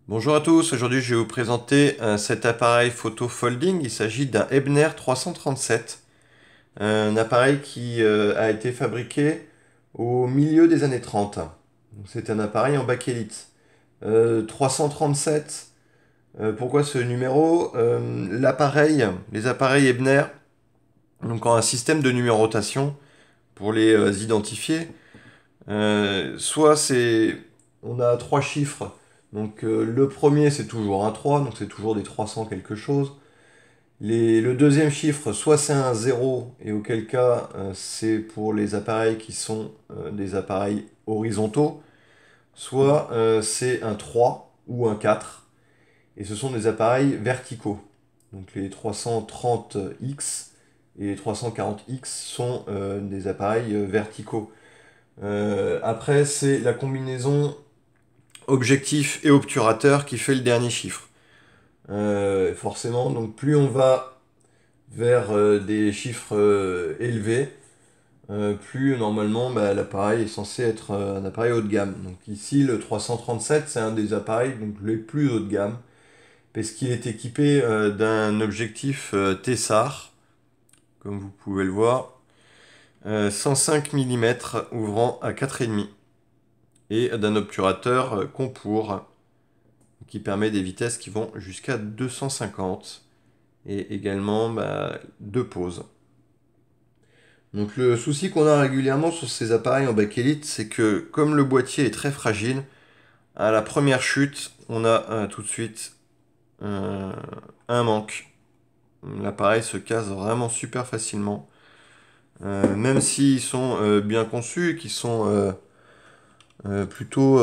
Bonjour à tous, aujourd'hui je vais vous présenter cet appareil photo folding. Il s'agit d'un Ebner 337, un appareil qui a été fabriqué au milieu des années 30. C'est un appareil en bakélite. 337, pourquoi ce numéro? Les appareils Ebner donc, ont un système de numérotation pour les identifier. Soit on a trois chiffres. Donc le premier c'est toujours un 3, donc c'est toujours des 300 quelque chose. Le deuxième chiffre, soit c'est un 0, et auquel cas c'est pour les appareils qui sont des appareils horizontaux, soit c'est un 3 ou un 4, et ce sont des appareils verticaux. Donc les 330X et les 340X sont des appareils verticaux. Après, c'est la combinaison objectif et obturateur qui fait le dernier chiffre. Forcément, donc plus on va vers des chiffres élevés, plus normalement l'appareil est censé être un appareil haut de gamme. Donc ici, le 337, c'est un des appareils donc, les plus haut de gamme, parce qu'il est équipé d'un objectif Tessar, comme vous pouvez le voir, 105 mm ouvrant à 4,5 et d'un obturateur Contour qui permet des vitesses qui vont jusqu'à 250 et également deux pauses. Donc le souci qu'on a régulièrement sur ces appareils en bakélite, c'est que comme le boîtier est très fragile, à la première chute, on a tout de suite un manque. L'appareil se casse vraiment super facilement. Même s'ils sont bien conçus, qu'ils sont plutôt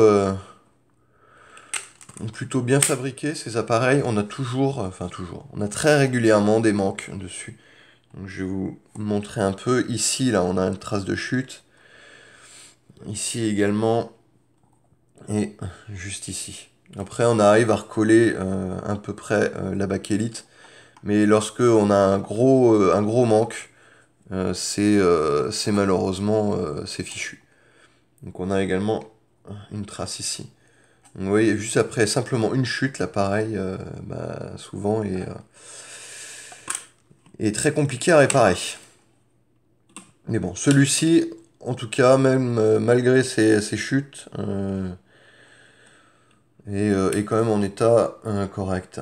bien fabriqués, ces appareils, on a on a très régulièrement des manques dessus. Donc, je vais vous montrer un peu. Ici, là, on a une trace de chute. Ici également. Et juste ici. Après, on arrive à recoller à peu près la bakélite. Mais lorsque on a un gros manque, c'est malheureusement c'est fichu. Donc on a également une trace ici. Donc, vous voyez, juste après simplement une chute, l'appareil souvent est très compliqué à réparer. Mais bon, celui-ci, en tout cas, même malgré ses chutes, est quand même en état correct.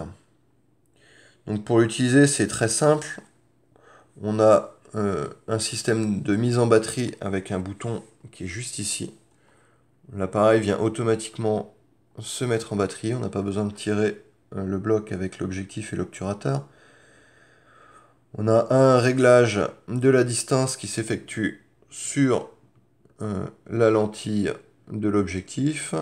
Donc pour l'utiliser, c'est très simple. On a un système de mise en batterie avec un bouton qui est juste ici. L'appareil vient automatiquement se mettre en batterie. On n'a pas besoin de tirer le bloc avec l'objectif et l'obturateur. On a un réglage de la distance qui s'effectue sur la lentille de l'objectif.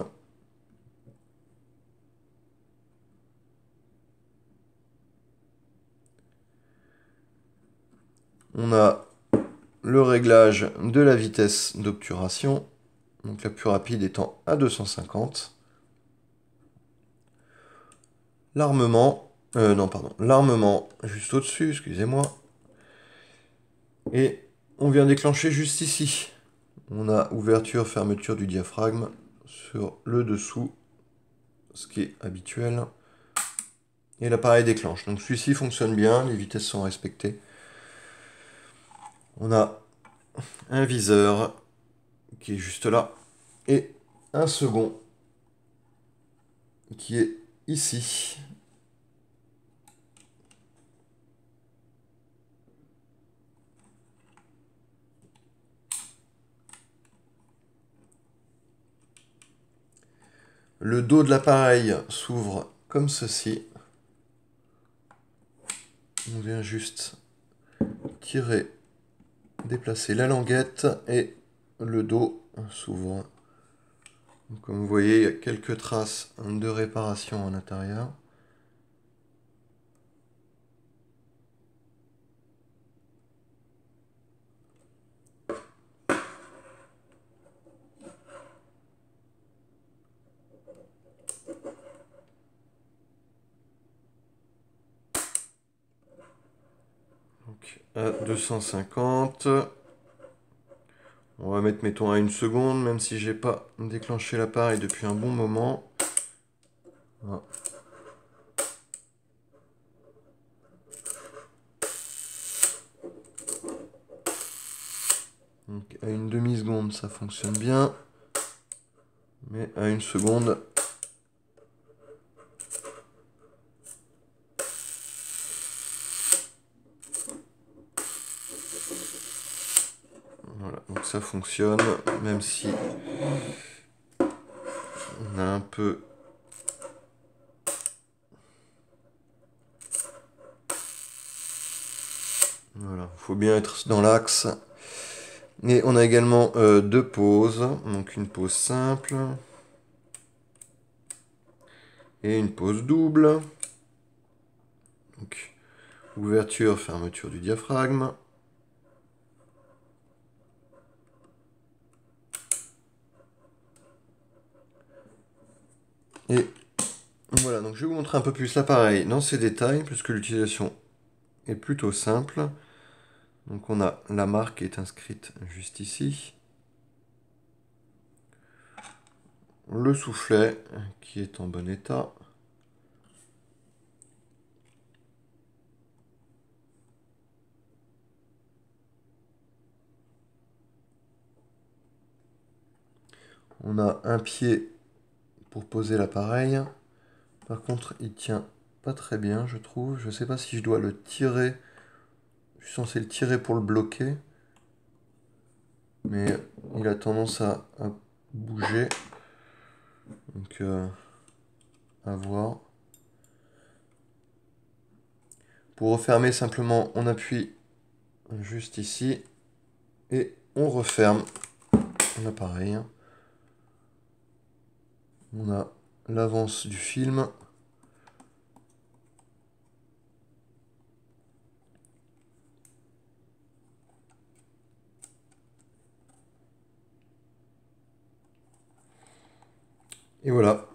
On a le réglage de la vitesse d'obturation, donc la plus rapide étant à 250. L'armement, non pardon, l'armement juste au-dessus, excusez-moi. Et on vient déclencher juste ici. On a ouverture, fermeture du diaphragme sur le dessous, ce qui est habituel. Et l'appareil déclenche. Donc celui-ci fonctionne bien, les vitesses sont respectées. On a un viseur qui est juste là. Et un second qui est ici. Le dos de l'appareil s'ouvre comme ceci. On vient juste tirer, déplacer la languette et le dos s'ouvre. Comme vous voyez, il y a quelques traces de réparation à l'intérieur. Donc à 250. On va mettre, mettons, à une seconde, même si j'ai pas déclenché l'appareil depuis un bon moment. Voilà. Donc à une demi-seconde ça fonctionne bien, mais à une seconde voilà, donc ça fonctionne, même si on a un peu voilà, faut bien être dans l'axe. Et on a également deux pauses, donc une pause simple et une pause double. Donc, ouverture, fermeture du diaphragme. Et voilà, donc je vais vous montrer un peu plus l'appareil dans ses détails, puisque l'utilisation est plutôt simple. Donc on a la marque qui est inscrite juste ici. Le soufflet qui est en bon état. On a un pied pour poser l'appareil. Par contre, il tient pas très bien, je trouve. Je ne sais pas si je dois le tirer. Je suis censé le tirer pour le bloquer. Mais il a tendance à bouger. Donc, à voir. Pour refermer, simplement, on appuie juste ici. Et on referme l'appareil. On a l'avance du film. Et voilà.